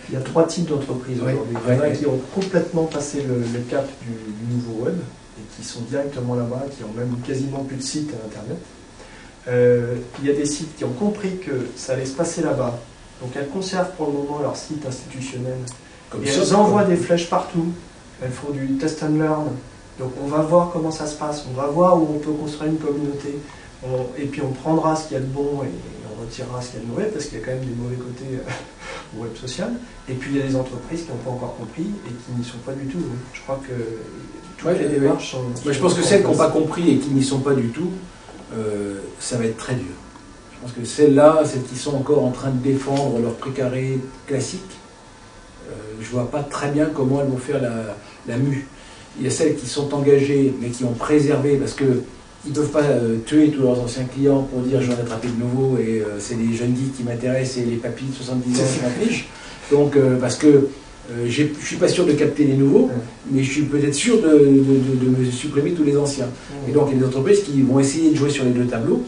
Il y a trois types d'entreprises aujourd'hui. Il y en a qui ont complètement passé le cap du nouveau web et qui sont directement là-bas, qui ont même quasiment plus de site à Internet. Il y a des sites qui ont compris que ça allait se passer là-bas. Donc elles conservent pour le moment leur site institutionnel. Et elles envoient des flèches partout. Elles font du test and learn. Donc on va voir comment ça se passe. On va voir où on peut construire une communauté. Et puis on prendra ce qu'il y a de bon et on retirera ce qu'il y a de mauvais, parce qu'il y a quand même des mauvais côtés au web social. Et puis il y a des entreprises qui n'ont pas encore compris et qui n'y sont pas du tout. Je crois que toutes les démarches sont... je pense que celles qui n'ont pas compris et qui n'y sont pas du tout, ça va être très dur. Je pense que celles-là, celles qui sont encore en train de défendre leur précaré classique, je ne vois pas très bien comment elles vont faire la mue. Il y a celles qui sont engagées, mais qui ont préservé, parce qu'ils ne peuvent pas tuer tous leurs anciens clients pour dire je vais en attraper de nouveau et c'est les jeunes geeks qui m'intéressent et les papis de 70 ans qui m'affichent. Donc, parce que je ne suis pas sûr de capter les nouveaux, mais je suis peut-être sûr de me supprimer tous les anciens. Et donc, il y a des entreprises qui vont essayer de jouer sur les deux tableaux.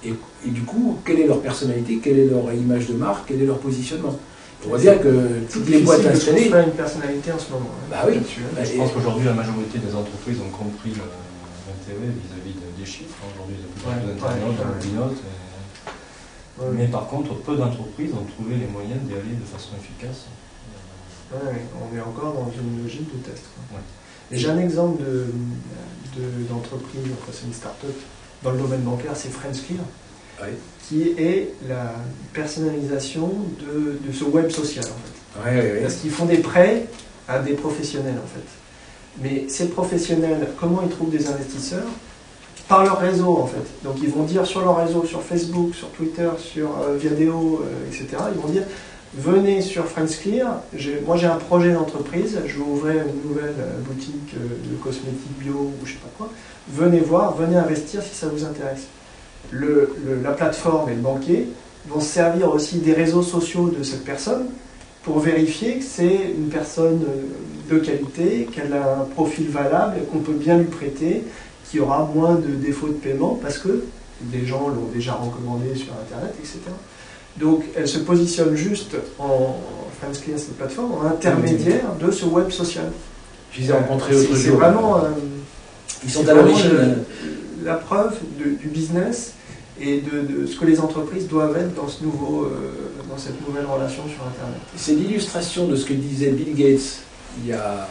Et du coup, quelle est leur personnalité, quelle est leur image de marque, quel est leur positionnement? On va dire que toutes les boîtes installées... Il faut une personnalité en ce moment. Bah oui. Je pense qu'aujourd'hui, la majorité des entreprises ont compris l'intérêt vis-à-vis des chiffres. Aujourd'hui, il y a plus d'internautes, de mobinotes. Mais par contre, peu d'entreprises ont trouvé les moyens d'y aller de façon efficace. On est encore dans une logique de test. J'ai un exemple d'entreprise, enfin c'est une start-up dans le domaine bancaire, c'est FriendsClear, qui est la personnalisation de ce web social en fait. Parce qu'ils font des prêts à des professionnels en fait. Mais ces professionnels, comment ils trouvent des investisseurs? Par leur réseau en fait. Donc ils vont dire sur leur réseau, sur Facebook, sur Twitter, sur Viadeo, etc. Ils vont dire venez sur FriendsClear, moi j'ai un projet d'entreprise, je vais ouvrir une nouvelle boutique de cosmétiques bio ou je sais pas quoi. Venez voir, venez investir si ça vous intéresse. La plateforme et le banquier vont se servir aussi des réseaux sociaux de cette personne pour vérifier que c'est une personne de qualité, qu'elle a un profil valable, qu'on peut bien lui prêter, qu'il y aura moins de défauts de paiement parce que des gens l'ont déjà recommandé sur Internet, etc. Donc elle se positionne juste en FriendsClear, cette plateforme, en intermédiaire de ce web social. Je les ai rencontrés l'autre jour. C'est vraiment... ils sont à l'origine. La preuve du business et de ce que les entreprises doivent être dans cette nouvelle relation sur Internet. C'est l'illustration de ce que disait Bill Gates il y a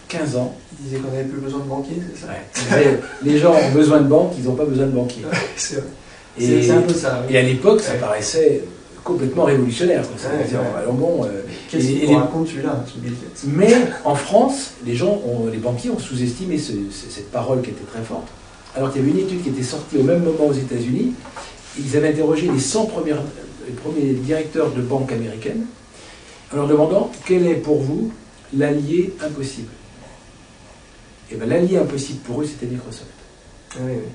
15 ans. Il disait qu'on n'avait plus besoin de banquiers, c'est ça? Il disait, les gens ont besoin de banques, ils n'ont pas besoin de banquiers. C'est vrai. C'est un peu ça. Oui. Et à l'époque, ça paraissait complètement révolutionnaire. Alors bon, qu'est-ce qu'il raconte celui-là, ce Bill Gates? Mais en France, les banquiers ont sous-estimé cette parole qui était très forte. Alors qu'il y avait une étude qui était sortie au même moment aux États-Unis. Ils avaient interrogé les 100 premiers directeurs de banques américaines en leur demandant quel est pour vous l'allié impossible. Et bien l'allié impossible pour eux, c'était Microsoft.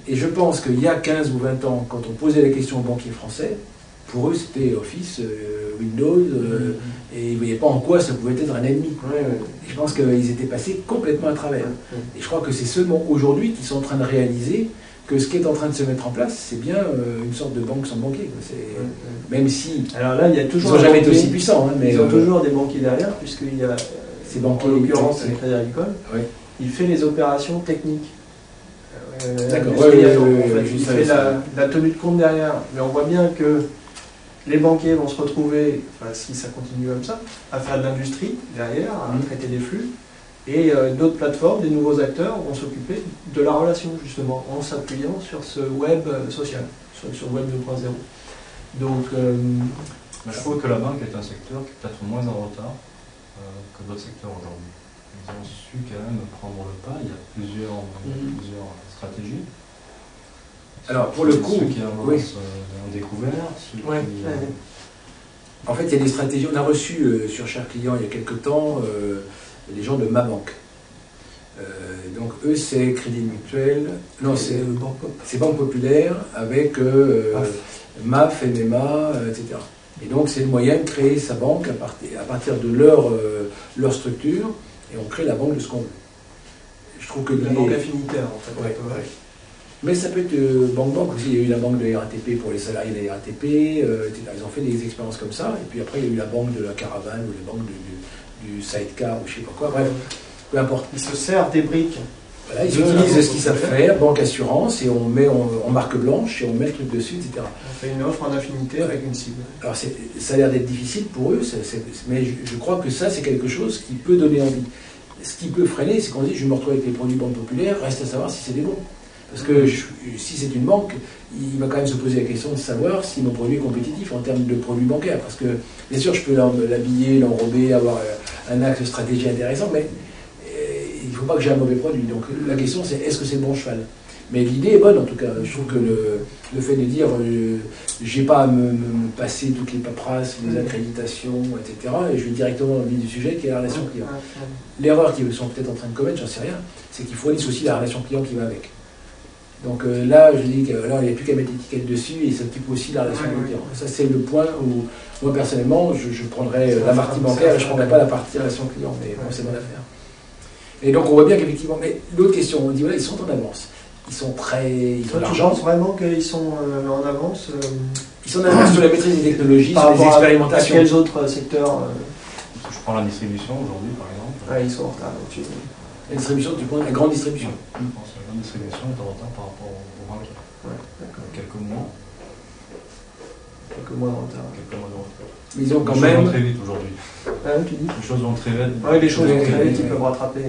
Et je pense qu'il y a 15 ou 20 ans, quand on posait la question aux banquiers français, pour eux c'était Office, Windows, et ils ne voyaient pas en quoi ça pouvait être un ennemi. Et je pense qu'ils étaient passés complètement à travers. Et je crois que c'est seulement aujourd'hui qu'ils sont en train de réaliser que ce qui est en train de se mettre en place, c'est bien une sorte de banque sans banquier. Même si alors là, il y a toujours ils n'ont jamais été aussi puissants. Mais ils ont toujours des banquiers derrière, puisqu'il y a, ces banquiers, en l'occurrence, le Crédit Agricole, il fait les opérations techniques. D'accord. Il fait la tenue de compte derrière. Mais on voit bien que les banquiers vont se retrouver, enfin, si ça continue comme ça, à faire de l'industrie derrière, à traiter des flux. Et d'autres plateformes, des nouveaux acteurs vont s'occuper de la relation, justement, en s'appuyant sur ce web social, sur web 2.0. Donc, je trouve que la banque est un secteur qui est peut-être moins en retard que d'autres secteurs aujourd'hui. Ils ont su quand même prendre le pas. Il y a plusieurs stratégies. Alors, pour le coup, ceux qui ont découvert, ceux qui... En fait, il y a des stratégies. On a reçu sur Cher Client il y a quelques temps les gens de Ma Banque. Donc eux, c'est Crédit Mutuel. Non, c'est Banque Populaire avec MAF, MMA, etc. Et donc c'est le moyen de créer sa banque à partir de leur structure, et on crée la banque de ce qu'on veut. Je trouve que la banque affinitaire, en fait. Mais ça peut être banque aussi. Il y a eu la banque de la RATP pour les salariés de la RATP. Ils ont fait des expériences comme ça. Et puis après, il y a eu la banque de la caravane ou la banque du sidecar ou je sais pas quoi. Bref, peu importe. Ils se servent des briques. Voilà, ils utilisent ce qu'ils savent faire, banque assurance, et on met en marque blanche et on met le truc dessus, etc. On fait une offre en affinité avec une cible. Alors ça a l'air d'être difficile pour eux, mais je crois que ça c'est quelque chose qui peut donner envie. Ce qui peut freiner, c'est qu'on dit je me retrouve avec les produits banque populaire, reste à savoir si c'est des bons. Parce que si c'est une banque, il va quand même se poser la question de savoir si mon produit est compétitif en termes de produits bancaires. Parce que bien sûr je peux l'habiller, l'enrober, avoir un axe de stratégie intéressant, mais il ne faut pas que j'ai un mauvais produit. Donc la question c'est est-ce que c'est le bon cheval? Mais l'idée est bonne en tout cas. Je trouve que le fait de dire j'ai pas à me passer toutes les paperasses, les accréditations, etc. Et je vais directement dans le vif du sujet qui est la relation client. L'erreur qu'ils sont peut-être en train de commettre, j'en sais rien, c'est qu'il fournissent aussi la relation client qui va avec. Donc là, je dis qu'il n'y a plus qu'à mettre l'étiquette dessus et ça occupe aussi la relation client. Ça c'est le point où moi personnellement je prendrais la partie bancaire et je ne prendrais pas la partie relation client, mais bon, c'est mon affaire. Et donc on voit bien qu'effectivement, mais l'autre question, on dit voilà, ils sont en avance. Ils ont de l'argent. Tu penses vraiment qu'ils sont en avance Ils sont en avance sur la maîtrise des technologies, sur les expérimentations. À quels autres secteurs Je prends la distribution aujourd'hui par exemple. Ils sont en retard là-dessus. La distribution, tu prends la grande distribution. Je pense que la grande distribution est en retard par rapport au bancaire. Quelques mois. Quelques mois de retard. Mais ils ont quand même. même. Très vite aujourd'hui. Tu dis Les choses vont très vite. Oui, les choses vont très vite, ils peuvent rattraper.